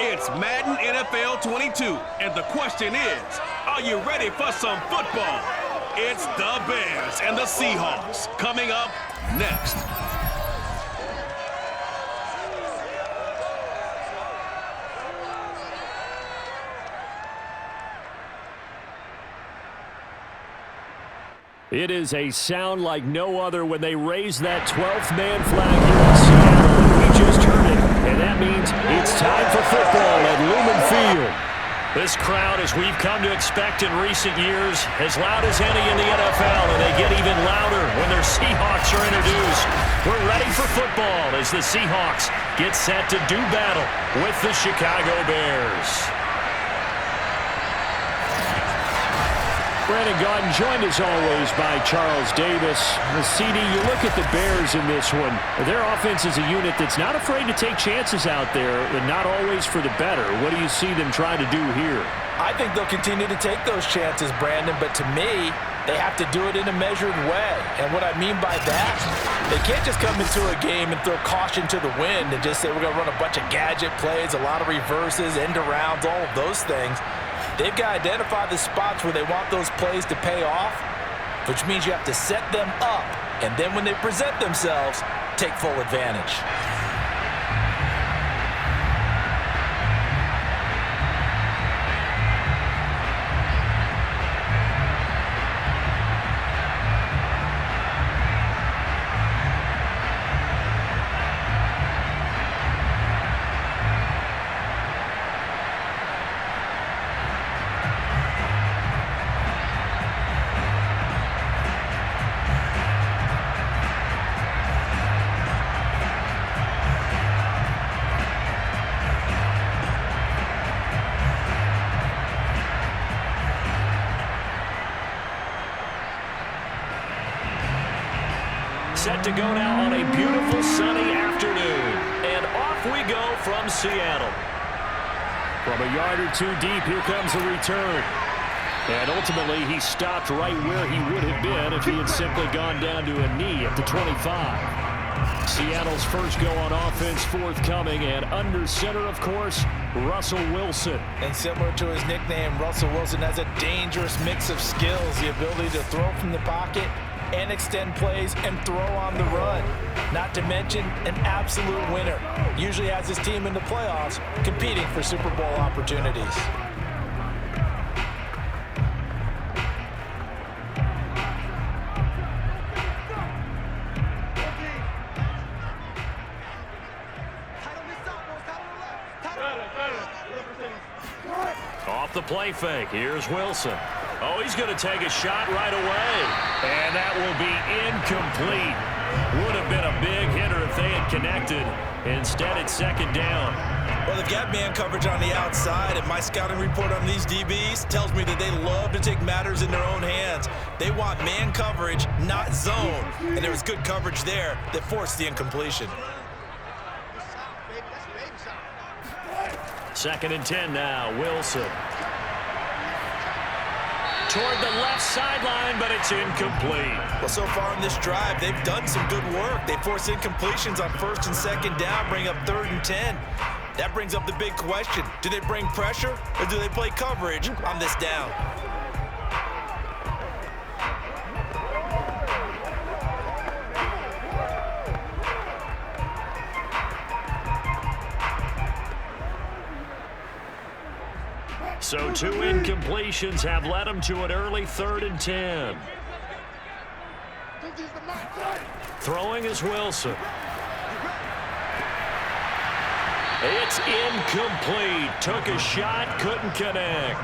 It's Madden NFL 22, and the question is, are you ready for some football? It's the Bears and the Seahawks coming up next. It is a sound like no other when they raise that 12th man flag here in Seattle. We just heard it, and that means it's time for football at Lumen Field. This crowd, as we've come to expect in recent years, as loud as any in the NFL, and they get even louder when their Seahawks are introduced. We're ready for football as the Seahawks get set to do battle with the Chicago Bears. Brandon Gaudin joined as always by Charles Davis. CD, you look at the Bears in this one. Their offense is a unit that's not afraid to take chances out there, and not always for the better. What do you see them trying to do here? I think they'll continue to take those chances, Brandon, but to me, they have to do it in a measured way. And what I mean by that, they can't just come into a game and throw caution to the wind and just say we're going to run a bunch of gadget plays, a lot of reverses, end arounds, all of those things. They've got to identify the spots where they want those plays to pay off, which means you have to set them up, and then when they present themselves, take full advantage. Set to go now on a beautiful sunny afternoon. And off we go from Seattle. From a yard or two deep, here comes the return. And ultimately, he stopped right where he would have been if he had simply gone down to a knee at the 25. Seattle's first go on offense forthcoming, and under center, of course, Russell Wilson. And similar to his nickname, Russell Wilson has a dangerous mix of skills, the ability to throw from the pocket and extend plays and throw on the run. Not to mention an absolute winner. Usually has his team in the playoffs competing for Super Bowl opportunities. Off the play fake, here's Wilson. Oh, he's going to take a shot right away. And that will be incomplete. Would have been a big hitter if they had connected. Instead, it's second down. Well, they've got man coverage on the outside, and my scouting report on these DBs tells me that they love to take matters in their own hands. They want man coverage, not zone. And there was good coverage there that forced the incompletion. Second and 10 now, Wilson. Toward the left sideline, but it's incomplete. Well, so far in this drive, they've done some good work. They forced incompletions on first and second down, bring up 3rd and 10. That brings up the big question. Do they bring pressure, or do they play coverage on this down? So 2 incompletions have led them to an early 3rd and 10. Throwing is Wilson. It's incomplete. Took a shot, couldn't connect.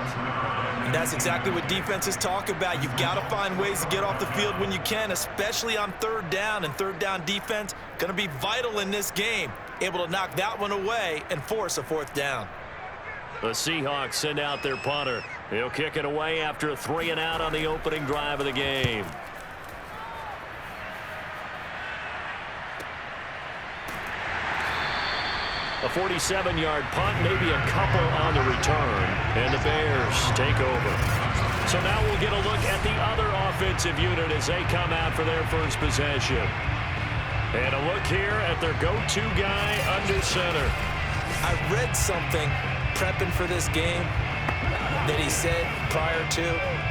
And that's exactly what defenses talk about. You've got to find ways to get off the field when you can, especially on 3rd down. And 3rd down defense going to be vital in this game. Able to knock that one away and force a 4th down. The Seahawks send out their punter. He'll kick it away after a 3-and-out on the opening drive of the game. A 47-yard punt, maybe a couple on the return, and the Bears take over. So now we'll get a look at the other offensive unit as they come out for their first possession. And a look here at their go-to guy under center. I read something prepping for this game that he said prior to,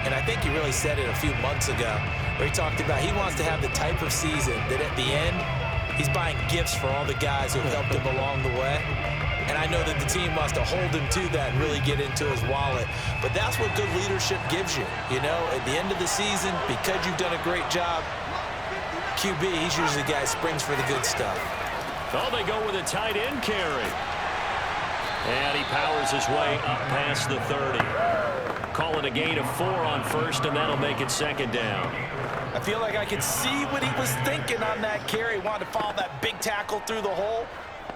and I think he really said it a few months ago, where he talked about he wants to have the type of season that at the end, he's buying gifts for all the guys who helped him along the way. And I know that the team wants to hold him to that and really get into his wallet. But that's what good leadership gives you. You know, at the end of the season, because you've done a great job, QB, he's usually the guy who springs for the good stuff. Oh, they go with a tight end carry. And he powers his way up past the 30. Call it a gain of 4 on first, and that'll make it second down. I feel like I could see what he was thinking on that carry. Wanted to follow that big tackle through the hole.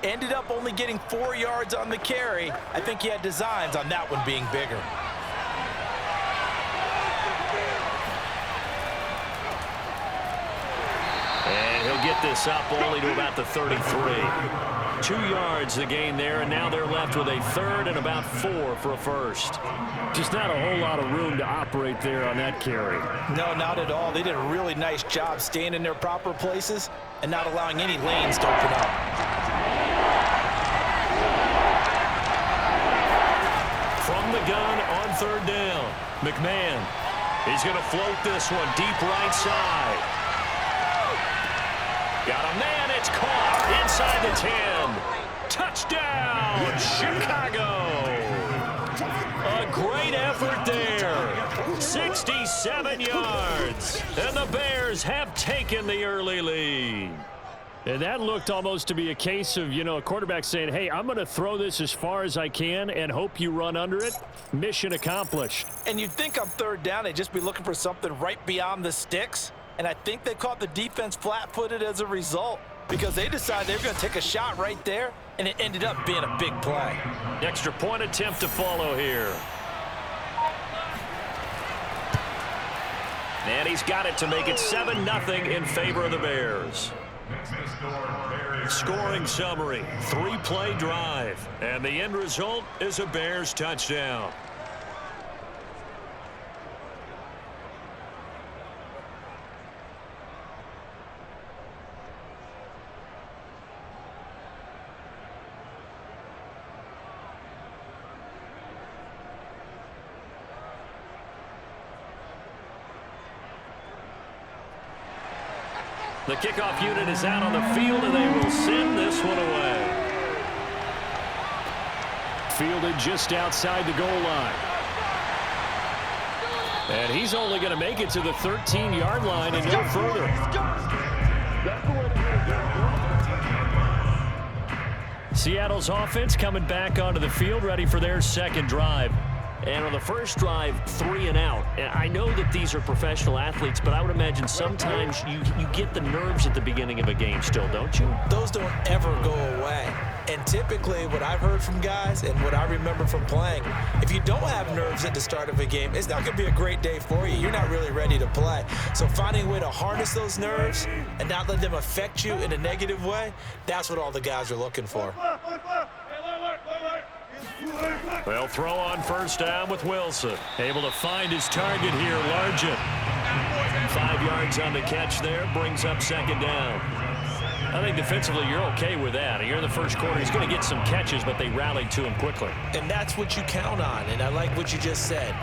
Ended up only getting 4 yards on the carry. I think he had designs on that one being bigger. And he'll get this up only to about the 33. 2 yards the gain there, and now they're left with a third and about 4 for a first. Just not a whole lot of room to operate there on that carry. No, not at all. They did a really nice job staying in their proper places and not allowing any lanes to open up. From the gun on third down, McMahon. He's going to float this one deep right side. Got a man, it's caught inside the 10. Touchdown, Chicago. A great effort there. 67 yards. And the Bears have taken the early lead. And that looked almost to be a case of, you know, a quarterback saying, hey, I'm going to throw this as far as I can and hope you run under it. Mission accomplished. And you'd think on third down they'd just be looking for something right beyond the sticks. And I think they caught the defense flat-footed as a result because they decided they were going to take a shot right there, and it ended up being a big play. Extra point attempt to follow here. And he's got it to make it 7-0 in favor of the Bears. Scoring summary, 3-play drive, and the end result is a Bears touchdown. The kickoff unit is out on the field, and they will send this one away. Fielded just outside the goal line. And he's only going to make it to the 13-yard line and no further. Seattle's offense coming back onto the field, ready for their second drive. And on the first drive, 3 and out. And I know that these are professional athletes, but I would imagine sometimes you get the nerves at the beginning of a game still, don't you? Those don't ever go away. And typically what I've heard from guys and what I remember from playing, if you don't have nerves at the start of a game, it's not going to be a great day for you. You're not really ready to play. So finding a way to harness those nerves and not let them affect you in a negative way, that's what all the guys are looking for. Well, throw on first down with Wilson. Able to find his target here, Largent. 5 yards on the catch there, brings up second down. I think defensively you're okay with that. Here in the first quarter, he's going to get some catches, but they rallied to him quickly. And that's what you count on, and I like what you just said.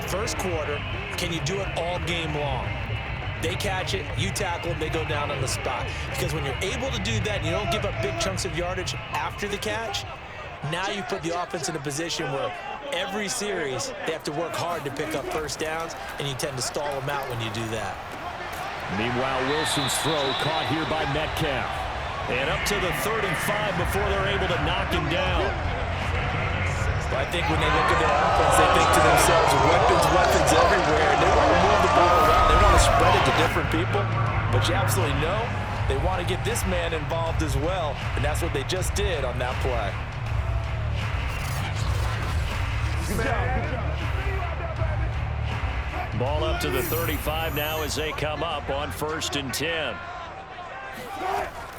First quarter, can you do it all game long? They catch it, you tackle them, they go down on the spot. Because when you're able to do that and you don't give up big chunks of yardage after the catch, now you put the offense in a position where every series they have to work hard to pick up first downs, and you tend to stall them out when you do that. Meanwhile, Wilson's throw caught here by Metcalf. And up to the 35 before they're able to knock him down. But I think when they look at their offense, they think to themselves, weapons everywhere. And they want to move the ball around. They want to spread it to different people. But you absolutely know they want to get this man involved as well. And that's what they just did on that play. Ball up to the 35 now as they come up on 1st and 10.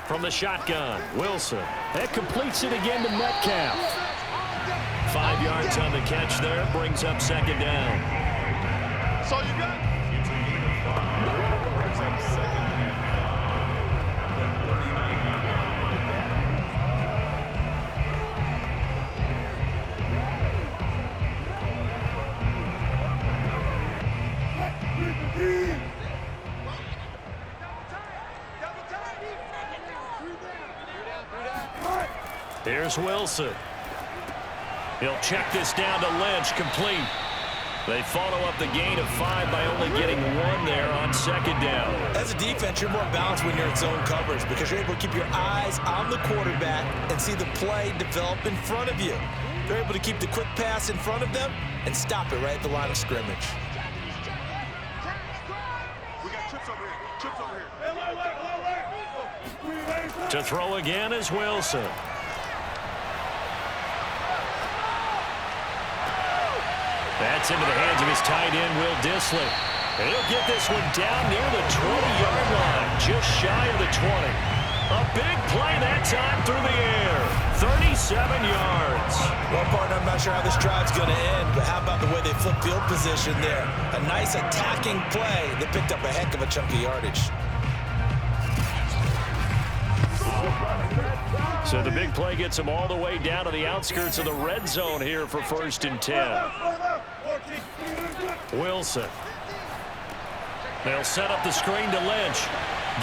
From the shotgun, Wilson. That completes it again to Metcalf. 5 yards on the catch there, brings up second down. That's all you got? Here's Wilson. He'll check this down to Lynch, complete. They follow up the gain of 5 by only getting 1 there on second down. As a defense, you're more balanced when you're in zone coverage because you're able to keep your eyes on the quarterback and see the play develop in front of you. They're able to keep the quick pass in front of them and stop it right at the line of scrimmage. We got chips over here. Chips over here. To throw again is Wilson. That's into the hands of his tight end, Will Dissly. And he'll get this one down near the 20-yard line, just shy of the 20. A big play that time through the air. 37 yards. Well, partner, I'm not sure how this drive's going to end, but how about the way they flip field position there? A nice attacking play that picked up a heck of a chunk of yardage. So the big play gets them all the way down to the outskirts of the red zone here for 1st and 10. Wilson. They'll set up the screen to Lynch.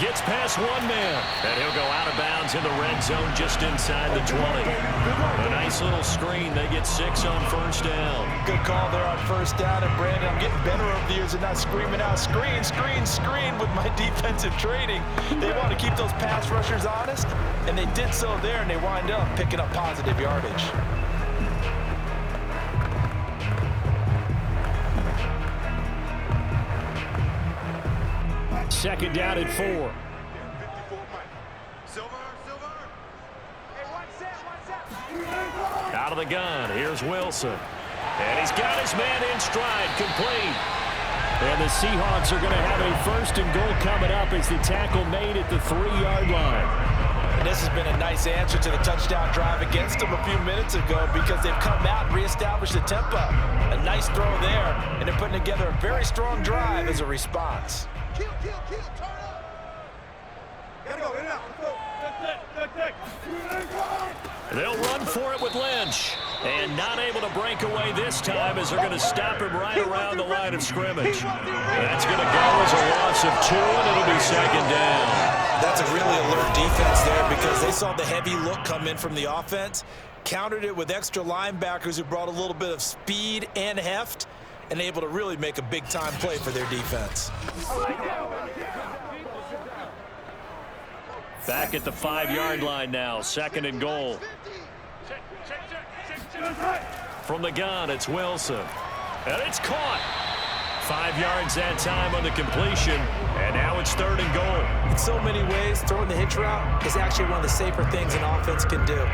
Gets past 1 man. And he'll go out of bounds in the red zone just inside the 20. A nice little screen. They get 6 on 1st down. Good call there on 1st down. And, Brandon, I'm getting better over the years and not screaming out, screen, screen, screen with my defensive training. They want to keep those pass rushers honest, and they did so there, and they wind up picking up positive yardage. Second down at 4. Out of the gun, here's Wilson. And he's got his man in stride, complete. And the Seahawks are going to have a 1st and goal coming up as the tackle made at the 3-yard line. And this has been a nice answer to the touchdown drive against them a few minutes ago because they've come out and reestablished the tempo. A nice throw there, and they're putting together a very strong drive as a response. Kill, turn up. Gotta go, get it out. They'll run for it with Lynch. And not able to break away this time as they're going to stop him right around the line of scrimmage. That's going to go as a loss of 2, and it'll be 2nd down. That's a really alert defense there because they saw the heavy look come in from the offense, countered it with extra linebackers who brought a little bit of speed and heft, and able to really make a big-time play for their defense. Back at the 5-yard line now, 2nd and goal. From the gun, it's Wilson. And it's caught. 5 yards that time on the completion. And now it's 3rd and goal. In so many ways, throwing the hitch route is actually one of the safer things an offense can do.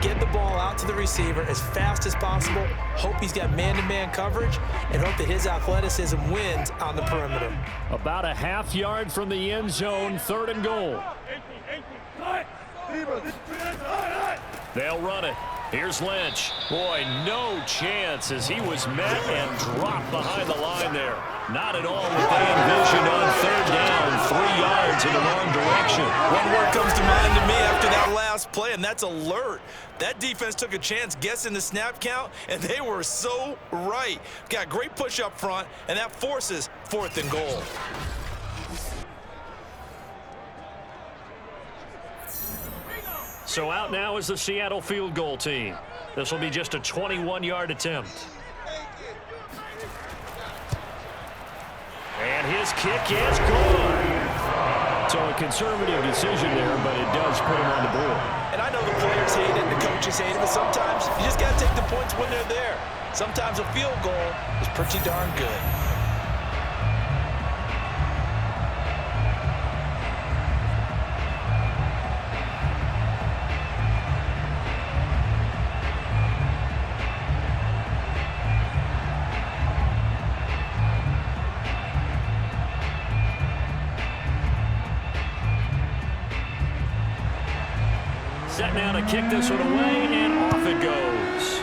Get the ball out to the receiver as fast as possible, hope he's got man-to-man coverage, and hope that his athleticism wins on the perimeter. About a half yard from the end zone, 3rd and goal. They'll run it. Here's Lynch. Boy, no chance as he was met and dropped behind the line there. Not at all what they envisioned on 3rd down, 3 yards in the wrong direction. One word comes to mind to me after that last play, and that's alert. That defense took a chance guessing the snap count, and they were so right. Got great push up front, and that forces 4th and goal. So out now is the Seattle field goal team. This will be just a 21-yard attempt. And his kick is good. So a conservative decision there, but it does put him on the board. And I know the players hate it, the coaches hate it, but sometimes you just got to take the points when they're there. Sometimes a field goal is pretty darn good. Set now to kick this one away, and off it goes.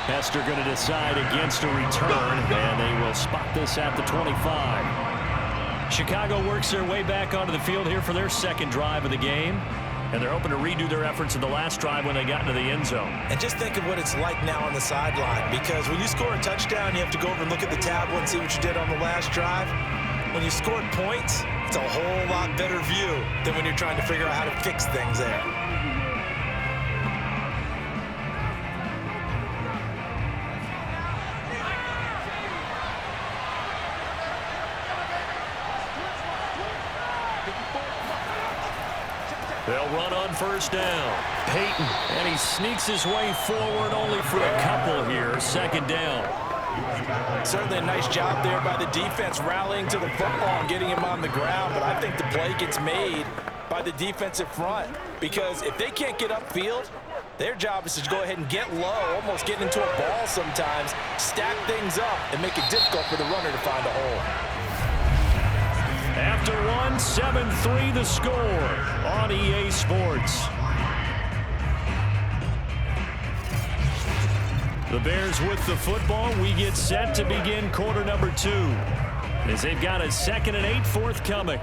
Hester going to decide against a return, and they will spot this at the 25. Chicago works their way back onto the field here for their 2nd drive of the game. And they're hoping to redo their efforts in the last drive when they got into the end zone. And just think of what it's like now on the sideline, because when you score a touchdown, you have to go over and look at the tablet and see what you did on the last drive. When you scored points, It's a whole lot better view than when you're trying to figure out how to fix things there. They'll run on first down. Peyton, and he sneaks his way forward only for a couple here. Second down. Certainly a nice job there by the defense rallying to the football and getting him on the ground, but I think the play gets made by the defensive front because if they can't get upfield, their job is to go ahead and get low, almost get into a ball sometimes, stack things up, and make it difficult for the runner to find a hole. After one, 7-3 the score on EA Sports. The Bears with the football. We get set to begin quarter number 2 as they've got a 2nd and 8 forthcoming.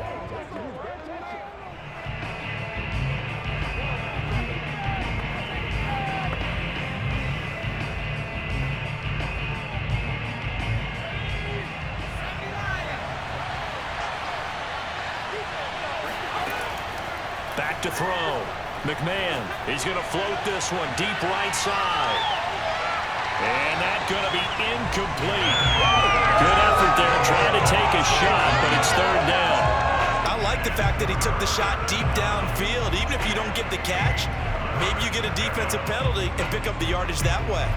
Back to throw. McMahon, he's going to float this one deep right side. And that's going to be incomplete. Good effort there trying to take a shot, but it's third down. I like the fact that he took the shot deep downfield. Even if you don't get the catch, maybe you get a defensive penalty and pick up the yardage that way.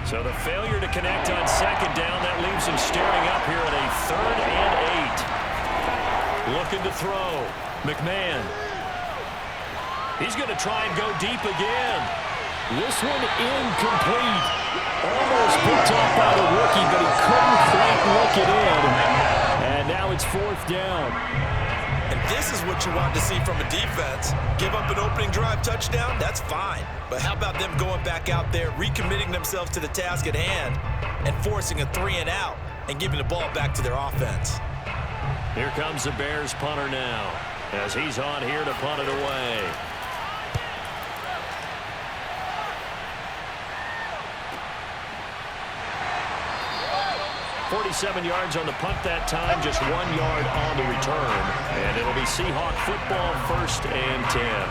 So the failure to connect on second down, that leaves him staring up here at a 3rd and 8. Looking to throw. McMahon. He's going to try and go deep again. This one incomplete. Almost picked off by the rookie, but he couldn't quite look it in. And now it's 4th down. And this is what you want to see from a defense. Give up an opening drive touchdown, that's fine. But how about them going back out there, recommitting themselves to the task at hand, and forcing a 3-and-out and giving the ball back to their offense. Here comes the Bears punter now, as he's on here to punt it away. "47 yards on the punt that time, just 1 yard on the return. And it'll be Seahawk football, 1st and 10.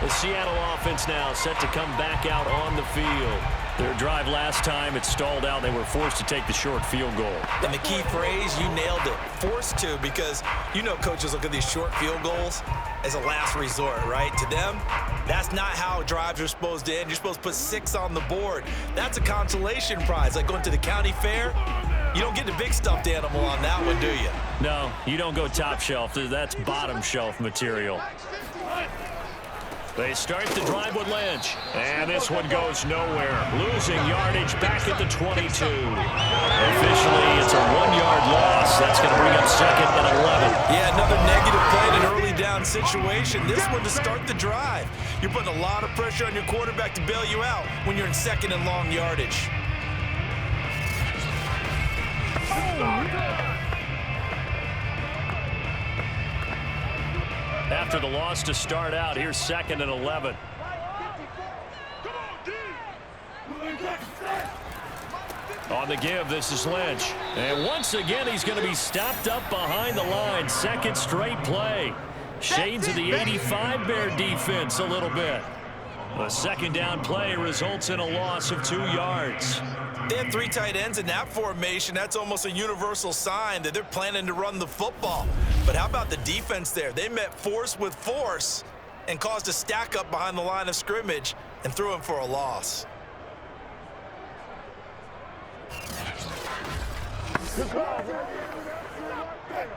The Seattle offense now set to come back out on the field. Their drive last time, it stalled out. They were forced to take the short field goal. And the key phrase, you nailed it, forced to, because you know coaches look at these short field goals as a last resort, right? To them, that's not how drives are supposed to end. You're supposed to put 6 on the board. That's a consolation prize, like going to the county fair. You don't get the big stuffed animal on that one, do you? No, you don't go top shelf. That's bottom shelf material. They start the drive with Lynch. And this one goes nowhere. Losing yardage back at the 22. Officially, it's a 1-yard loss. That's going to bring up 2nd and 11. Yeah, another negative play in an early down situation. This one to start the drive. You're putting a lot of pressure on your quarterback to bail you out when you're in 2nd and long yardage. After the loss to start out, here's 2nd and 11. On the give, this is Lynch. And once again, he's going to be stopped up behind the line. 2nd straight play. Shades of the 85 Bear defense a little bit. A 2nd down play results in a loss of 2 yards. They had 3 tight ends in that formation. That's almost a universal sign that they're planning to run the football. But how about the defense there? They met force with force and caused a stack up behind the line of scrimmage and threw him for a loss.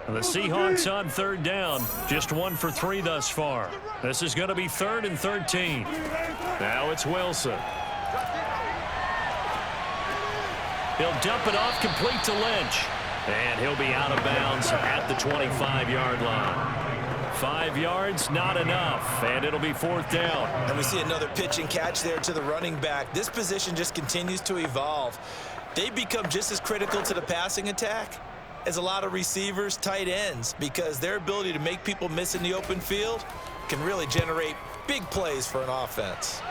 The Seahawks on 3rd down. Just 1 for 3 thus far. This is going to be 3rd and 13. Now it's Wilson. He'll dump it off complete to Lynch. And he'll be out of bounds at the 25-yard line. 5 yards, not enough. And it'll be 4th down. And we see another pitch and catch there to the running back. This position just continues to evolve. They become just as critical to the passing attack as a lot of receivers, tight ends, because their ability to make people miss in the open field can really generate big plays for an offense.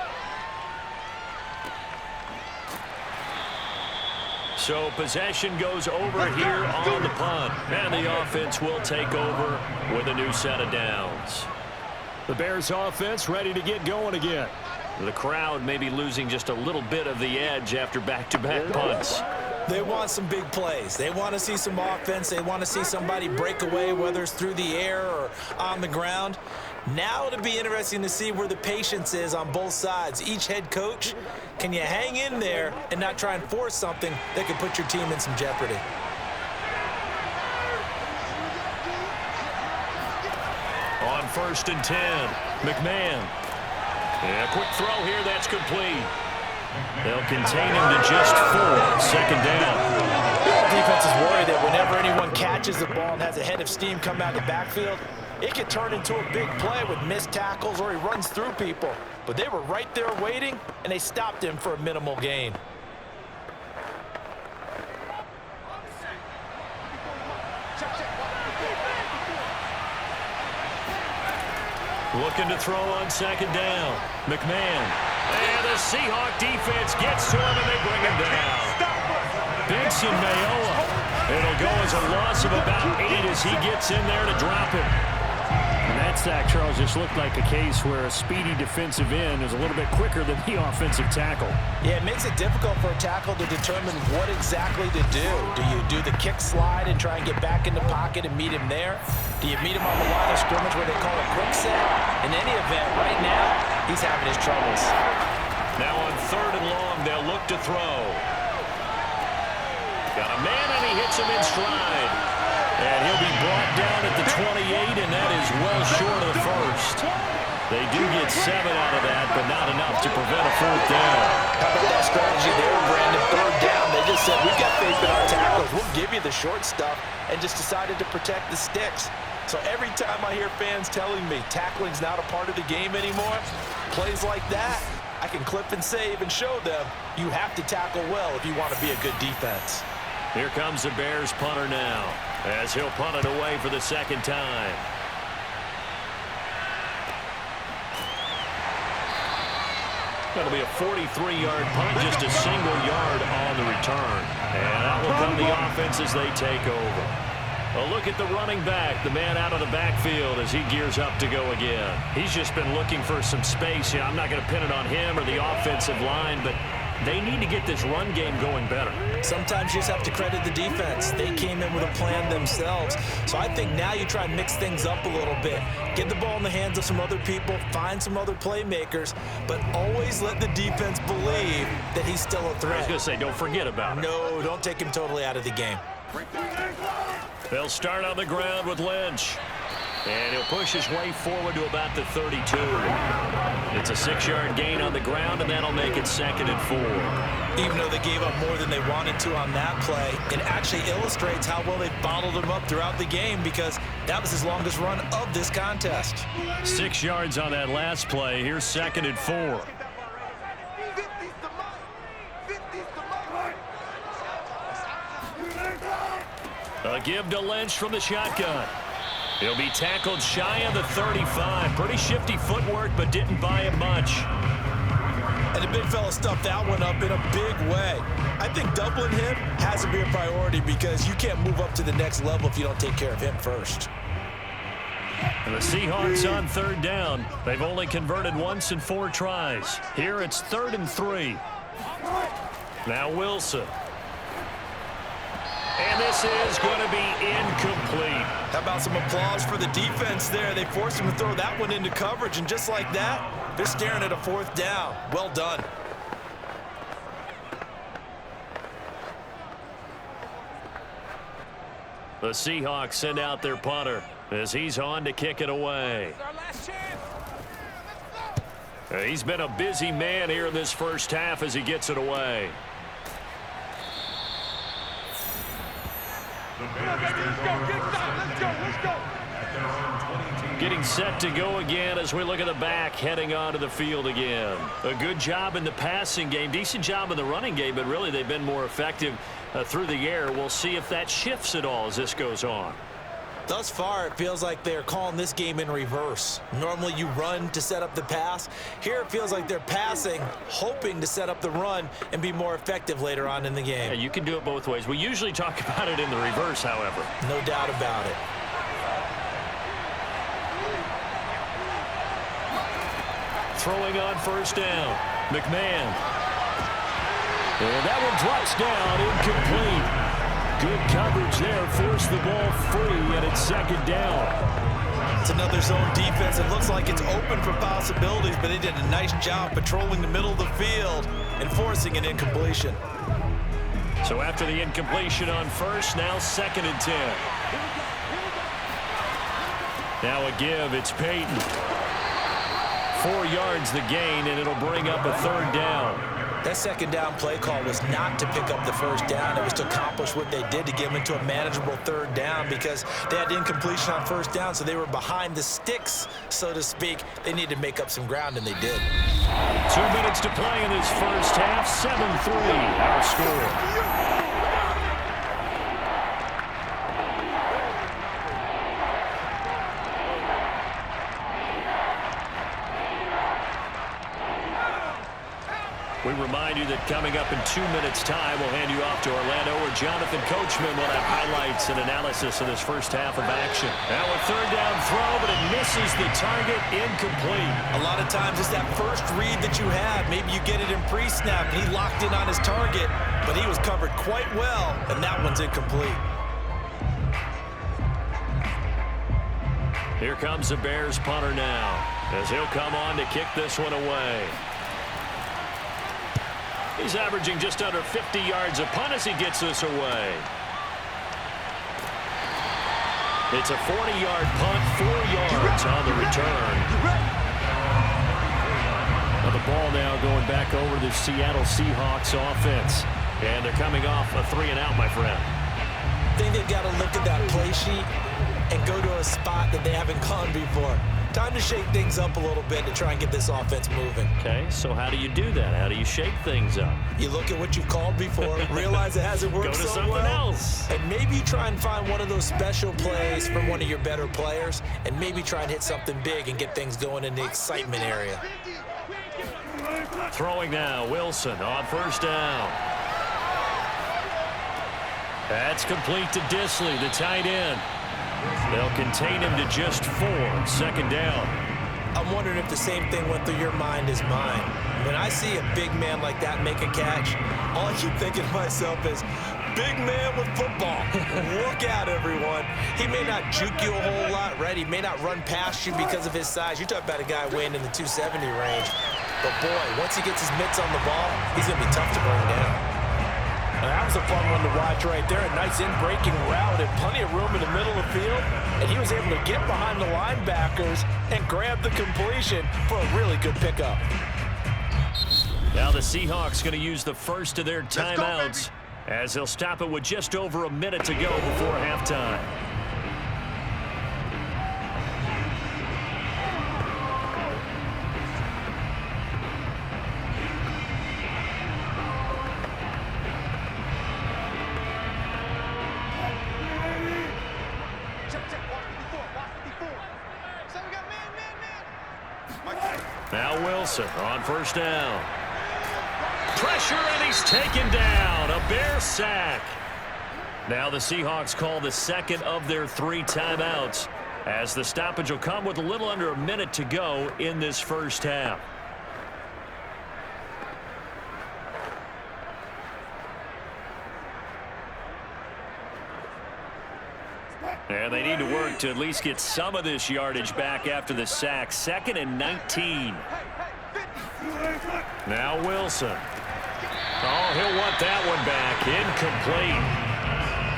So possession goes over here on the punt. And the offense will take over with a new set of downs. The Bears offense ready to get going again. The crowd may be losing just a little bit of the edge after back-to-back punts. They want some big plays. They want to see some offense. They want to see somebody break away, whether it's through the air or on the ground. Now it'll be interesting to see where the patience is on both sides. Each head coach, can you hang in there and not try and force something that could put your team in some jeopardy? On 1st and 10, McMahon. Yeah, quick throw here, that's complete. They'll contain him to just 4, second down. The defense is worried that whenever anyone catches the ball and has a head of steam come out of the backfield, it could turn into a big play with missed tackles or he runs through people. But they were right there waiting, and they stopped him for a minimal gain. Looking to throw on second down. McMahon. And the Seahawk defense gets to him, and they bring him down. Benson Mayowa. It'll go as a loss of about 8 as he gets in there to drop him. And that sack, Charles, just looked like a case where a speedy defensive end is a little bit quicker than the offensive tackle. Yeah, it makes it difficult for a tackle to determine what exactly to do. Do you do the kick slide and try and get back in the pocket and meet him there? Do you meet him on the line of scrimmage where they call a quick set? In any event, right now, he's having his troubles. Now on 3rd and long, they'll look to throw. Got a man, and he hits him in stride. And he'll be brought down at the 28, and that is well short of the first. They do get 7 out of that, but not enough to prevent a 4th down. How about that strategy there, Brandon? 3rd down, they just said, we've got faith in our tackles. We'll give you the short stuff, and just decided to protect the sticks. So every time I hear fans telling me tackling's not a part of the game anymore, plays like that, I can clip and save and show them you have to tackle well if you want to be a good defense. Here comes the Bears punter now, as he'll punt it away for the 2nd time. That'll be a 43-yard punt, just a single yard on the return. And out will come the offense as they take over. A look at the running back, the man out of the backfield as he gears up to go again. He's just been looking for some space. You know, I'm not going to pin it on him or the offensive line, but they need to get this run game going better. Sometimes you just have to credit the defense. They came in with a plan themselves. So I think now you try and mix things up a little bit. Get the ball in the hands of some other people, find some other playmakers, but always let the defense believe that he's still a threat. I was going to say, don't forget about it. No, don't take him totally out of the game. They'll start on the ground with Lynch. And he'll push his way forward to about the 32. It's a 6-yard gain on the ground, and that'll make it 2nd and 4. Even though they gave up more than they wanted to on that play, it actually illustrates how well they bottled him up throughout the game because that was his longest run of this contest. 6 yards on that last play. Here's 2nd and 4. A give to Lynch from the shotgun. He'll be tackled shy of the 35. Pretty shifty footwork, but didn't buy him much. And the big fella stuffed that one up in a big way. I think doubling him has to be a priority because you can't move up to the next level if you don't take care of him first. And the Seahawks on 3rd down. They've only converted once in 4 tries. Here it's 3rd and 3. Now Wilson. And this is going to be incomplete. How about some applause for the defense there? They forced him to throw that one into coverage, and just like that, they're staring at a 4th down. Well done. The Seahawks send out their punter as he's on to kick it away. He's been a busy man here in this first half as he gets it away. Getting set to go again as we look at the back, heading onto the field again. A good job in the passing game, decent job in the running game, but really they've been more effective through the air. We'll see if that shifts at all as this goes on. Thus far, it feels like they're calling this game in reverse. Normally, you run to set up the pass. Here, it feels like they're passing, hoping to set up the run and be more effective later on in the game. Yeah, you can do it both ways. We usually talk about it in the reverse, however. No doubt about it. Throwing on first down. McMahon. And that one drops down, incomplete. Good coverage there, forced the ball free, and it's second down. It's another zone defense. It looks like it's open for possibilities, but they did a nice job patrolling the middle of the field and forcing an incompletion. So after the incompletion on first, now 2nd and 10. Now a give, it's Peyton. 4 yards the gain, and it'll bring up a 3rd down. That second down play call was not to pick up the first down. It was to accomplish what they did, to get them into a manageable 3rd down, because they had incompletion on first down, so they were behind the sticks, so to speak. They needed to make up some ground, and they did. 2 minutes to play in this first half. 7-3 our score. We remind you that coming up in 2 minutes' time, we'll hand you off to Orlando, where Jonathan Coachman will have highlights and analysis of this first half of action. Now a 3rd down throw, but it misses the target, incomplete. A lot of times it's that first read that you had. Maybe you get it in pre-snap, and he locked in on his target, but he was covered quite well, and that one's incomplete. Here comes the Bears punter now, as he'll come on to kick this one away. He's averaging just under 50 yards a punt as he gets this away. It's a 40-yard punt, 4 yards on the return. Now the ball now going back over the Seattle Seahawks offense. And they're coming off a 3-and-out, my friend. I think they've got to look at that play sheet and go to a spot that they haven't gone before. Time to shake things up a little bit to try and get this offense moving. Okay, so how do you do that? How do you shake things up? You look at what you've called before, realize it hasn't worked Go to so something well, else. and maybe try and find one of those special plays from one of your better players, and maybe try and hit something big and get things going in the excitement area. Throwing now, Wilson on first down. That's complete to Disley, the tight end. They'll contain him to just 4, 2nd down. I'm wondering if the same thing went through your mind as mine. When I see a big man like that make a catch, all I keep thinking to myself is, big man with football. Look out, everyone. He may not juke you a whole lot, right? He may not run past you because of his size. You talk about a guy weighing in the 270 range. But, boy, once he gets his mitts on the ball, he's going to be tough to bring down. And that was a fun one to watch right there. A nice in-breaking route and plenty of room in the middle of the field. And he was able to get behind the linebackers and grab the completion for a really good pickup. Now the Seahawks going to use the first of their timeouts as they'll stop it with just over a minute to go before halftime. Now Wilson on first down. Pressure, and he's taken down. A Bear sack. Now the Seahawks call the second of their 3 timeouts, as the stoppage will come with a little under a minute to go in this first half. And they need to work to at least get some of this yardage back after the sack. 2nd and 19. Now Wilson. Oh, he'll want that one back. Incomplete.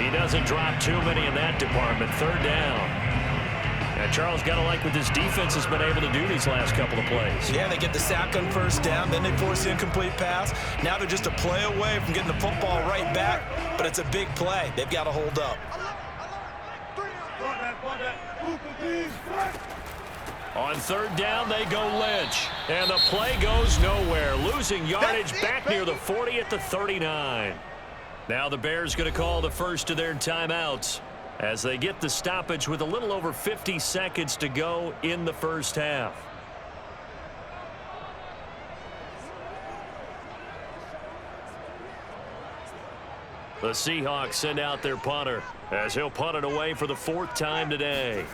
He doesn't drop too many in that department. 3rd down. And Charles, got to like what this defense has been able to do these last couple of plays. Yeah, they get the sack on first down, then they force the incomplete pass. Now they're just a play away from getting the football right back, but it's a big play. They've got to hold up. On 3rd down, they go Lynch. And the play goes nowhere. Losing yardage back near the 40 at the 39. Now the Bears going to call the first of their timeouts as they get the stoppage with a little over 50 seconds to go in the first half. The Seahawks send out their punter as he'll punt it away for the 4th time today.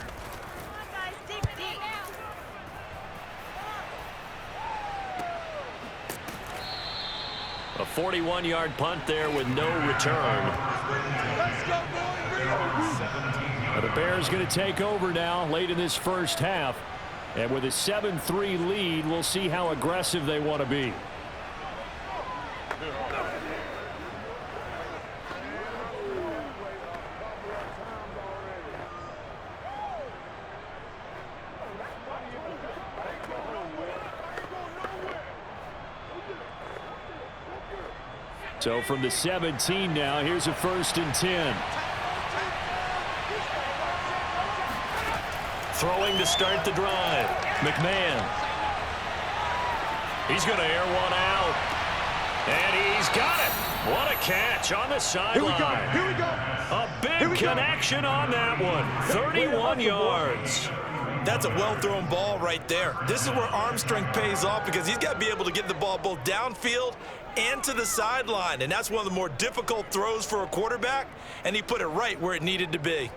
A 41-yard punt there with no return. The Bears going to take over now late in this first half. And with a 7-3 lead, we'll see how aggressive they want to be. So from the 17 now, here's a 1st and 10. Throwing to start the drive. McMahon. He's going to air one out. And he's got it. What a catch on the sideline. Here we go. A big connection on that one. 31 yards. That's a well-thrown ball right there. This is where arm strength pays off because he's got to be able to get the ball both downfield and to the sideline. And that's one of the more difficult throws for a quarterback, and he put it right where it needed to be.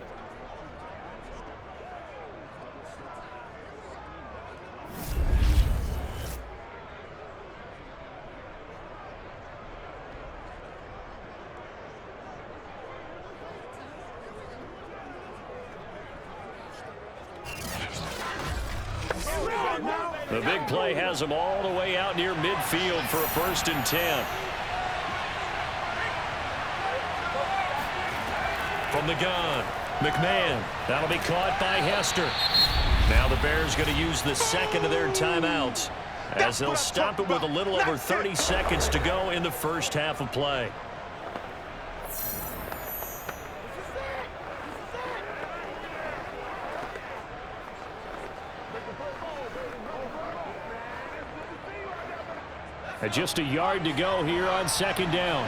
The big play has him all the way out near midfield for a 1st and 10. From the gun, McMahon. That'll be caught by Hester. Now the Bears going to use the 2nd of their timeouts as they'll stop it with a little over 30 seconds to go in the first half of play. And just a yard to go here on 2nd down.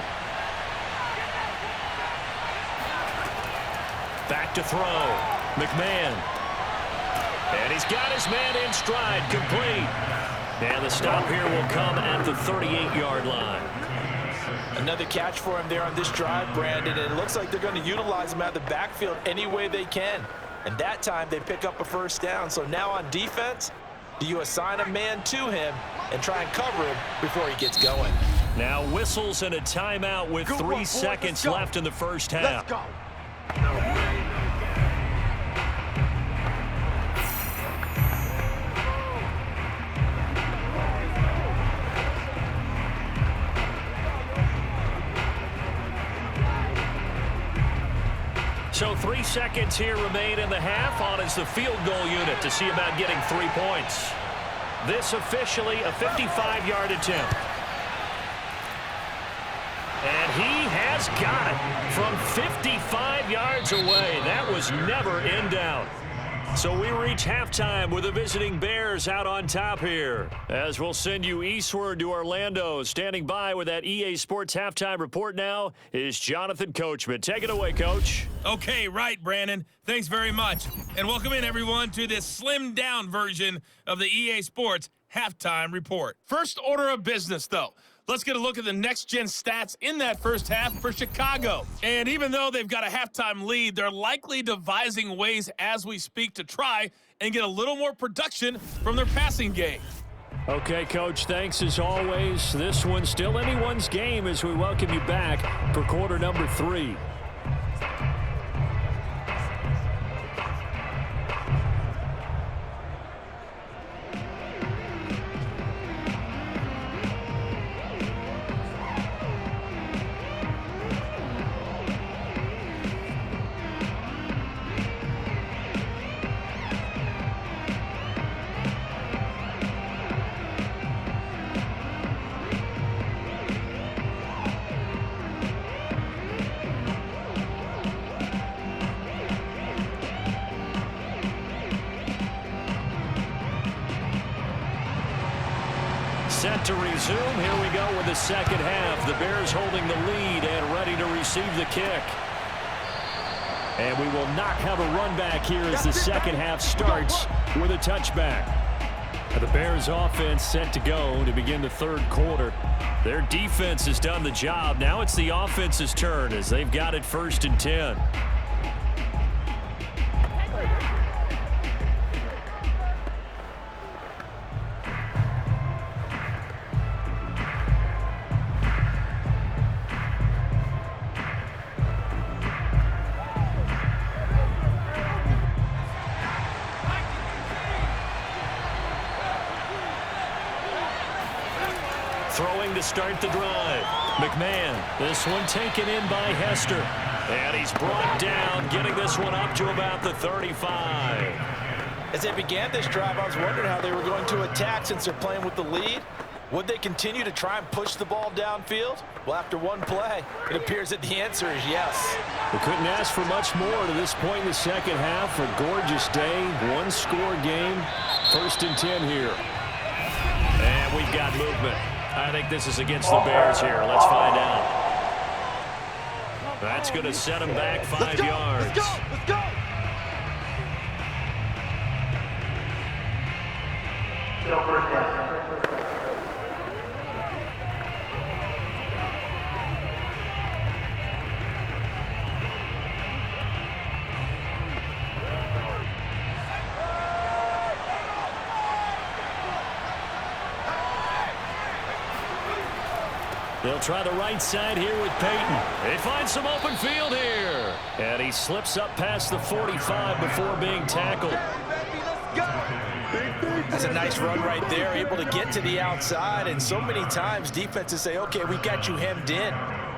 Back to throw. McMahon. And he's got his man in stride, complete. And the stop here will come at the 38-yard line. Another catch for him there on this drive, Brandon, and it looks like they're going to utilize him out of the backfield any way they can. And that time they pick up a 1st down. So now on defense, do you assign a man to him and try and cover him before he gets going? Now whistles and a timeout with 3 seconds left in the first half. Let's go. So 3 seconds here remain in the half. On is the field goal unit to see about getting 3 points. This officially a 55-yard attempt. And he has got it from 55 yards away. That was never in doubt. So we reach halftime with the visiting Bears out on top here. As we'll send you eastward to Orlando. Standing by with that EA Sports halftime report now is Jonathan Coachman. Take it away, Coach. Okay, right, Brandon. Thanks very much. And welcome in, everyone, to this slimmed-down version of the EA Sports halftime report. First order of business, though. Let's get a look at the next-gen stats in that first half for Chicago. And even though they've got a halftime lead, they're likely devising ways as we speak to try and get a little more production from their passing game. Okay, Coach, thanks as always. This one's still anyone's game as we welcome you back for quarter number 3. Set to resume. Here we go with the second half. The Bears holding the lead and ready to receive the kick. And we will not have a run back here as the second half starts with a touchback. The Bears offense set to go to begin the third quarter. Their defense has done the job. Now it's the offense's turn as they've got it 1st and 10. Throwing to start the drive. McMahon, this one taken in by Hester. And he's brought down, getting this one up to about the 35. As they began this drive, I was wondering how they were going to attack since they're playing with the lead. Would they continue to try and push the ball downfield? Well, after one play, it appears that the answer is yes. We couldn't ask for much more to this point in the second half. A gorgeous day, one-score game. 1st and 10 here. And we've got movement. I think this is against the Bears here. Let's find out. That's going to set him back 5 yards. Let's go! Let's go! They'll try the right side here with Peyton. They find some open field here. And he slips up past the 45 before being tackled. That's a nice run right there, able to get to the outside. And so many times defenses say, okay, we got you hemmed in.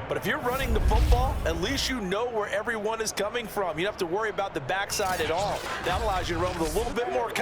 But if you're running the football, at least you know where everyone is coming from. You don't have to worry about the backside at all. That allows you to run with a little bit more